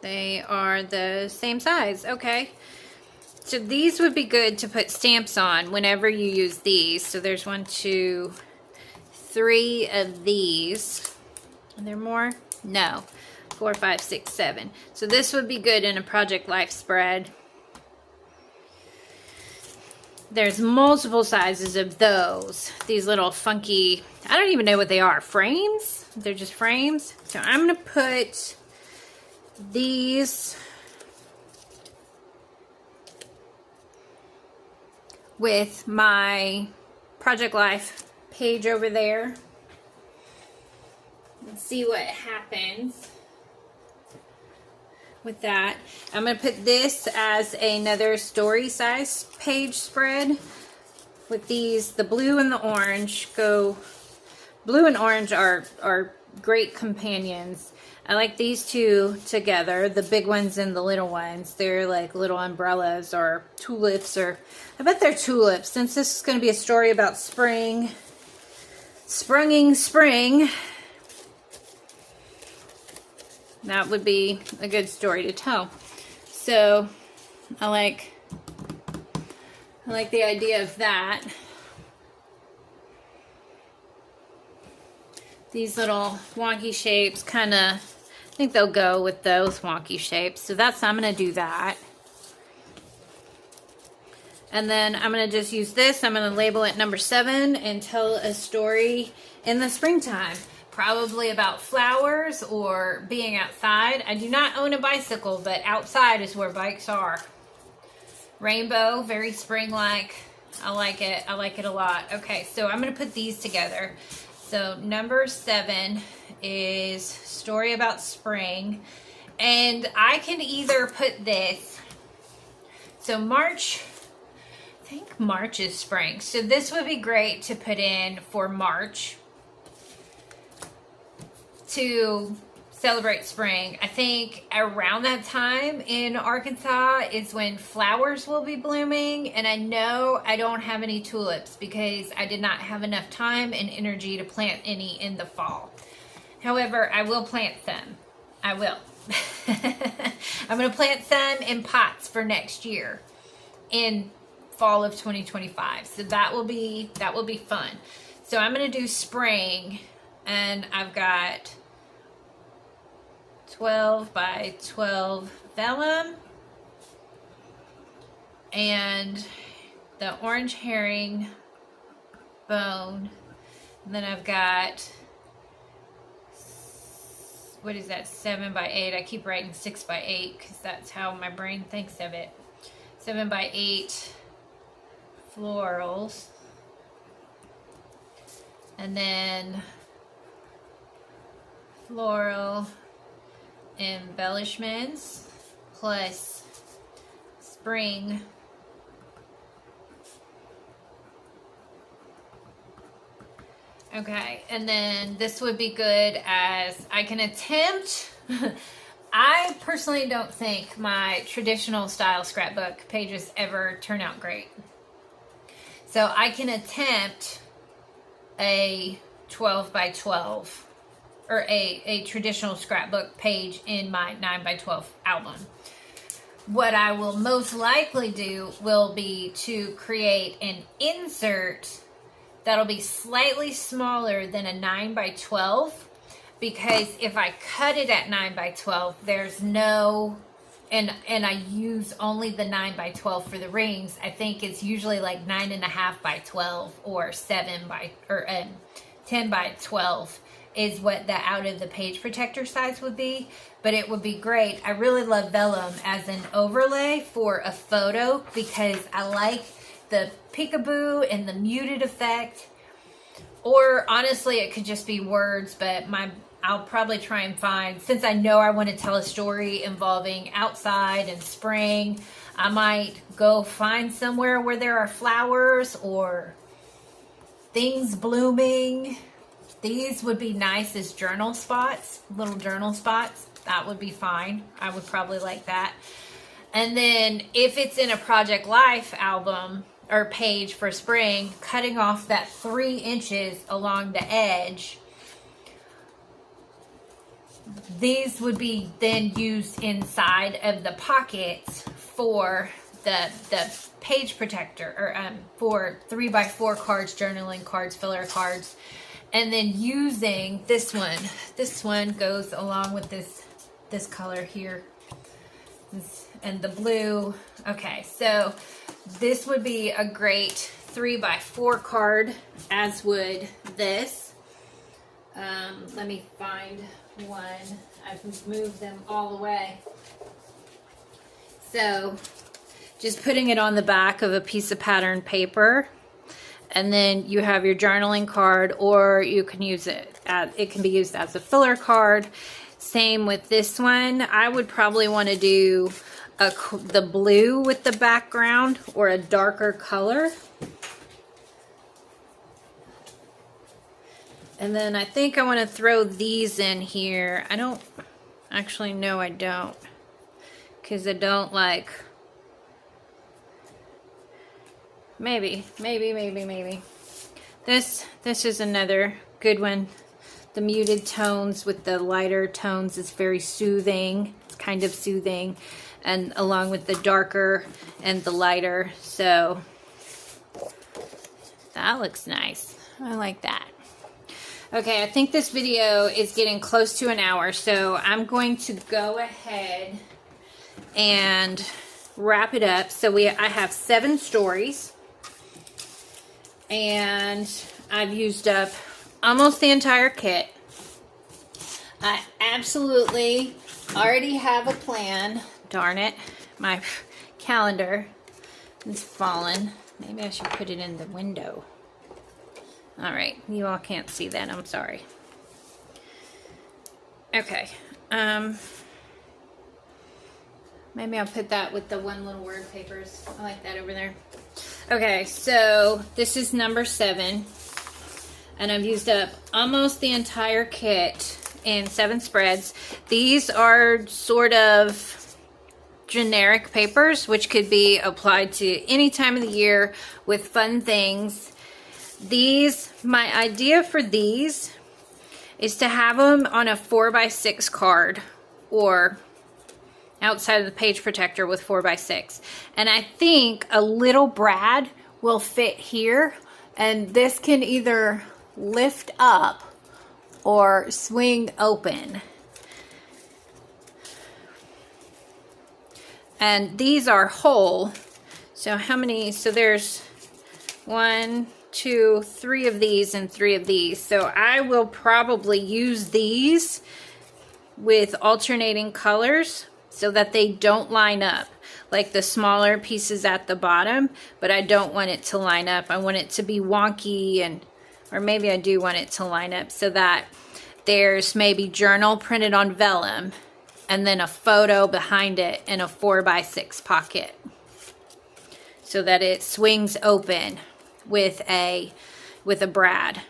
They are the same size. Okay. So these would be good to put stamps on whenever you use these. So there's 1, 2, 3 of these. Are there more? No. 4, 5, 6, 7. So this would be good in a project life spread. there's multiple sizes of those. These little funky, I don't even know what they are, frames? They're just frames. So I'm gonna put these with my Project Life page over there. Let's see what happens with that. I'm going to put this as another story size page spread with these. The blue and the orange go, blue and orange are great companions. I like these two together, the big ones and the little ones. They're like little umbrellas or tulips, or I bet they're tulips, since this is going to be a story about spring. Spring. That would be a good story to tell. So I like the idea of that. These little wonky shapes kind of, I think they'll go with those wonky shapes. So I'm going to do that. And then I'm going to just use this. I'm going to label it number 7 and tell a story in the springtime. Probably about flowers or being outside. I do not own a bicycle, but outside is where bikes are. Rainbow, very spring-like. I like it. I like it a lot. Okay, so I'm going to put these together. So number 7 is story about spring. And I can either put this. So March, I think March is spring. So this would be great to put in for March to celebrate spring. I think around that time in Arkansas is when flowers will be blooming, and I know I don't have any tulips because I did not have enough time and energy to plant any in the fall. However, I will plant them. I will. I'm going to plant some in pots for next year in fall of 2025. So that will be fun. So I'm going to do spring, and I've got 12 by 12 vellum and the orange herring bone. And then I've got, what is that, 7 by 8. I keep writing 6 by 8 because that's how my brain thinks of it. 7 by 8 florals. And then floral embellishments plus spring Okay, and then this would be good as I can attempt. I personally don't think my traditional style scrapbook pages ever turn out great. So I can attempt a 12 by 12 or a traditional scrapbook page in my 9 by 12 album. What I will most likely do will be to create an insert that'll be slightly smaller than a 9 by 12, because if I cut it at 9 by 12, there's no, and I use only the 9 by 12 for the rings. I think it's usually like 9.5 by 12 or 10 by 12 is what the out of the page protector size would be. But it would be great. I really love vellum as an overlay for a photo because I like the peekaboo and the muted effect. Or honestly, it could just be words, but I'll probably try and find, since I know I want to tell a story involving outside and spring, I might go find somewhere where there are flowers or things blooming. These would be nice as journal spots, little journal spots. That would be fine. I would probably like that. And then if it's in a Project Life album or page for spring, cutting off that 3 inches along the edge, these would be then used inside of the pockets for the page protector, or for 3x4 cards, journaling cards, filler cards. And then using this one goes along with this color here. And the blue. Okay, so this would be a great 3x4 card, as would this. Let me find one. I've moved them all away. So just putting it on the back of a piece of patterned paper, and then you have your journaling card, or you can use it as, it can be used as a filler card. Same with this one. I would probably want to do the blue with the background, or a darker color. And then I think I want to throw these in here. I don't actually, no, I don't, because I don't like, maybe. This is another good one. The muted tones with the lighter tones is very soothing. It's kind of soothing, and along with the darker and the lighter. So that looks nice. I like that. Okay, I think this video is getting close to an hour, so I'm going to go ahead and wrap it up. So I have 7 stories, and I've used up almost the entire kit. I absolutely already have a plan. Darn it, my calendar is fallen. Maybe I should put it in the window. All right, you all can't see that, I'm sorry. Okay, maybe I'll put that with the one little word papers. I like that over there. Okay, so this is number 7, and I've used up almost the entire kit in 7 spreads. These are sort of generic papers, which could be applied to any time of the year with fun things. These, my idea for these is to have them on a 4x6 card, or outside of the page protector with 4x6. And I think a little brad will fit here, and this can either lift up or swing open. And these are whole. So how many? So there's 1, 2, 3 of these and 3 of these. So I will probably use these with alternating colors so that they don't line up, like the smaller pieces at the bottom, but I don't want it to line up. I want it to be wonky, and or maybe I do want it to line up so that there's maybe journal printed on vellum and then a photo behind it in a 4x6 pocket, so that it swings open with a brad.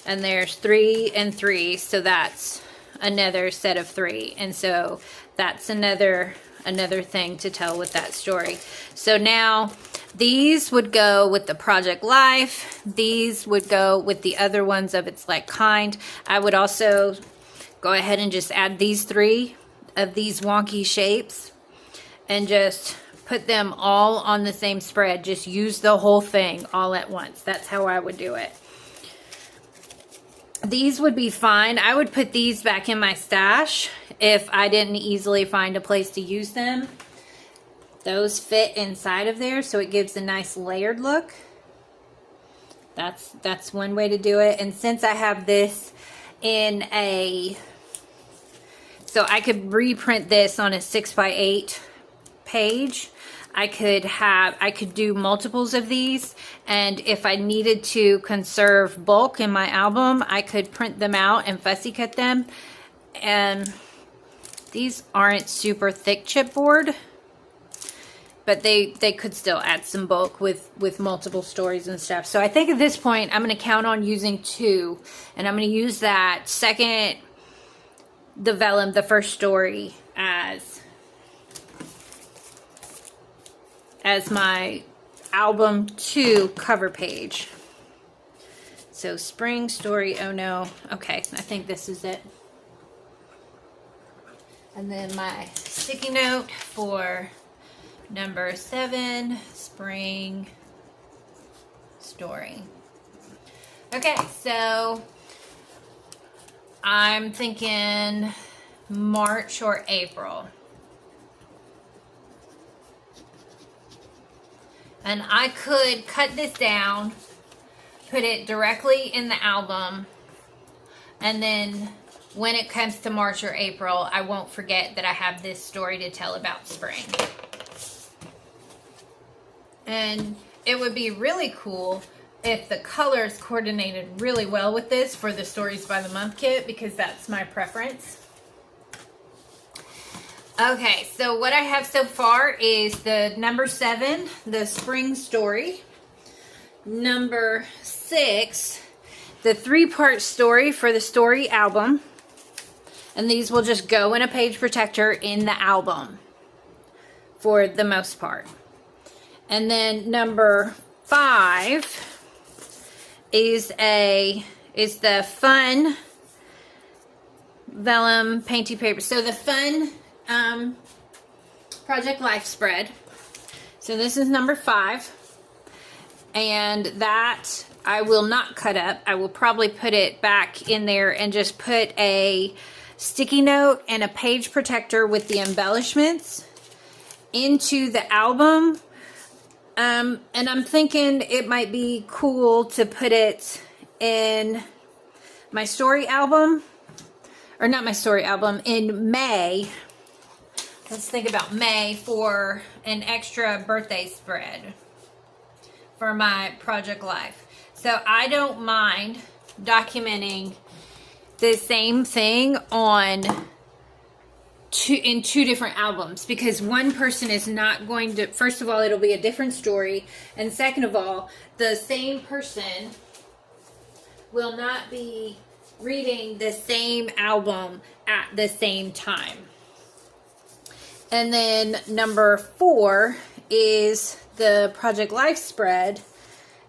And there's 3 and 3, so that's another set of 3, and so that's another thing to tell with that story. So now these would go with the Project Life. These would go with the other ones of its like kind. I would also go ahead and just add these 3 of these wonky shapes and just put them all on the same spread. Just use the whole thing all at once. That's how I would do it. These would be fine. I would put these back in my stash if I didn't easily find a place to use them. Those fit inside of there, so it gives a nice layered look. That's one way to do it. And since I have this in a, so I could reprint this on a 6x8 page. I could do multiples of these, and if I needed to conserve bulk in my album, I could print them out and fussy cut them. And these aren't super thick chipboard, but they could still add some bulk with multiple stories and stuff. So I think at this point I'm going to count on using 2, and I'm going to use that second, the vellum, the first story, as my album 2 cover page. So spring story, oh no. Okay, I think this is it. And then my sticky note for number 7, spring story. Okay, so I'm thinking March or April. And I could cut this down, put it directly in the album, and then when it comes to March or April, I won't forget that I have this story to tell about spring. And it would be really cool if the colors coordinated really well with this for the Stories by the Month kit, because that's my preference. Okay, so what I have so far is the number 7, the spring story. Number 6, the 3-part story for the story album. And these will just go in a page protector in the album for the most part. And then number 5 is the fun vellum painty paper. So the fun Project Life spread. So this is number 5. And that I will not cut up. I will probably put it back in there and just put a sticky note and a page protector with the embellishments into the album. And I'm thinking it might be cool to put it in my story album, or not my story album, in May. Let's think about May for an extra birthday spread for my Project Life. So I don't mind documenting the same thing in 2 different albums, because one person is not going to, first of all, it'll be a different story, and second of all, the same person will not be reading the same album at the same time. And then number 4 is the Project Life spread.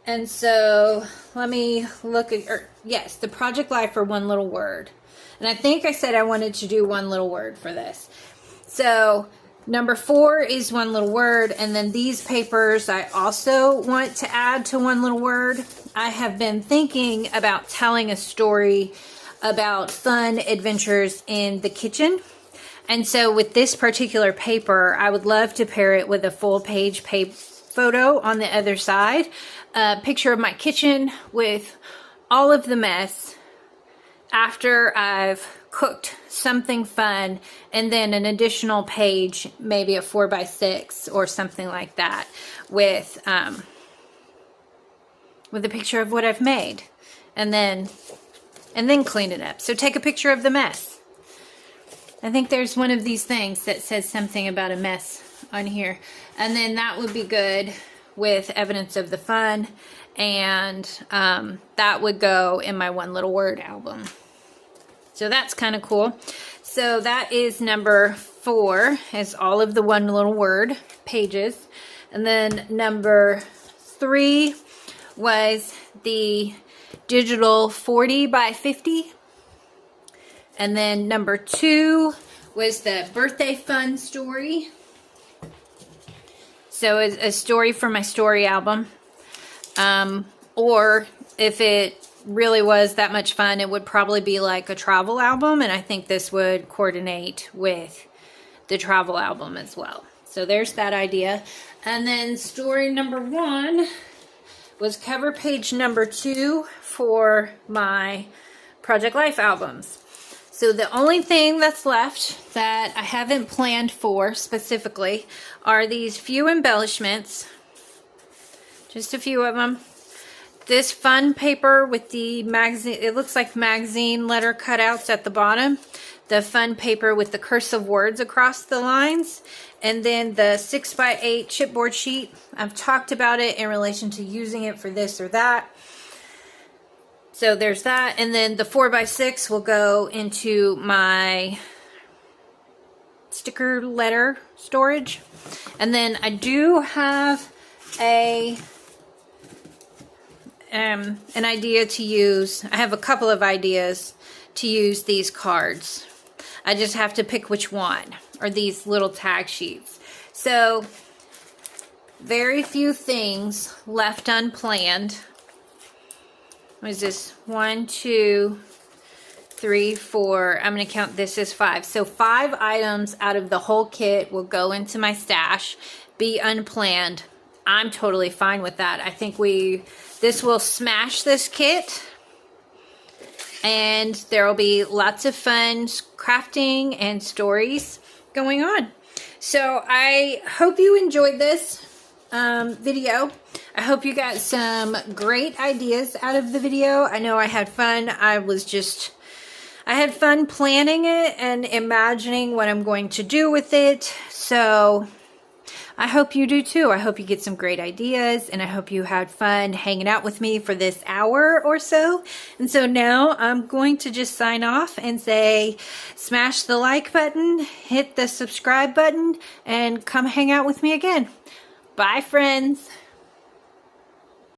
And so let me look at, yes, the Project Life for one little word. And I think I said I wanted to do one little word for this. So number 4 is one little word. And then these papers I also want to add to one little word. I have been thinking about telling a story about fun adventures in the kitchen. And so with this particular paper, I would love to pair it with a full page photo on the other side. A picture of my kitchen with all of the mess after I've cooked something fun, and then an additional page, maybe a 4x6 or something like that, with a picture of what I've made, and then clean it up. So take a picture of the mess. I think there's one of these things that says something about a mess on here. And then that would be good with evidence of the fun. And that would go in my one little word album. So that's kind of cool. So that is number 4, is all of the one little word pages. And then number 3 was the digital 40 by 50. And then number 2 was the birthday fun story. So it's a story for my story album. Or if it really was that much fun, it would probably be like a travel album. And I think this would coordinate with the travel album as well. So there's that idea. And then story number 1 was cover page number 2 for my Project Life albums. So the only thing that's left that I haven't planned for specifically are these few embellishments. Just a few of them. This fun paper with the magazine, it looks like magazine letter cutouts at the bottom. The fun paper with the cursive words across the lines. And then the 6x8 chipboard sheet. I've talked about it in relation to using it for this or that. So there's that. And then the 4x6 will go into my sticker letter storage. And then I do have an idea to use. I have a couple of ideas to use these cards. I just have to pick which one, or these little tag sheets. So very few things left unplanned. What is this? 1, 2, 3, 4. I'm going to count this as 5. So 5 items out of the whole kit will go into my stash, be unplanned. I'm totally fine with that. I think this will smash this kit, and there will be lots of fun crafting and stories going on. So I hope you enjoyed this video. I hope you got some great ideas out of the video. I know I had fun. I had fun planning it and imagining what I'm going to do with it. So I hope you do too. I hope you get some great ideas, and I hope you had fun hanging out with me for this hour or so. And so now I'm going to just sign off and say, smash the like button, hit the subscribe button, and come hang out with me again. Bye, friends.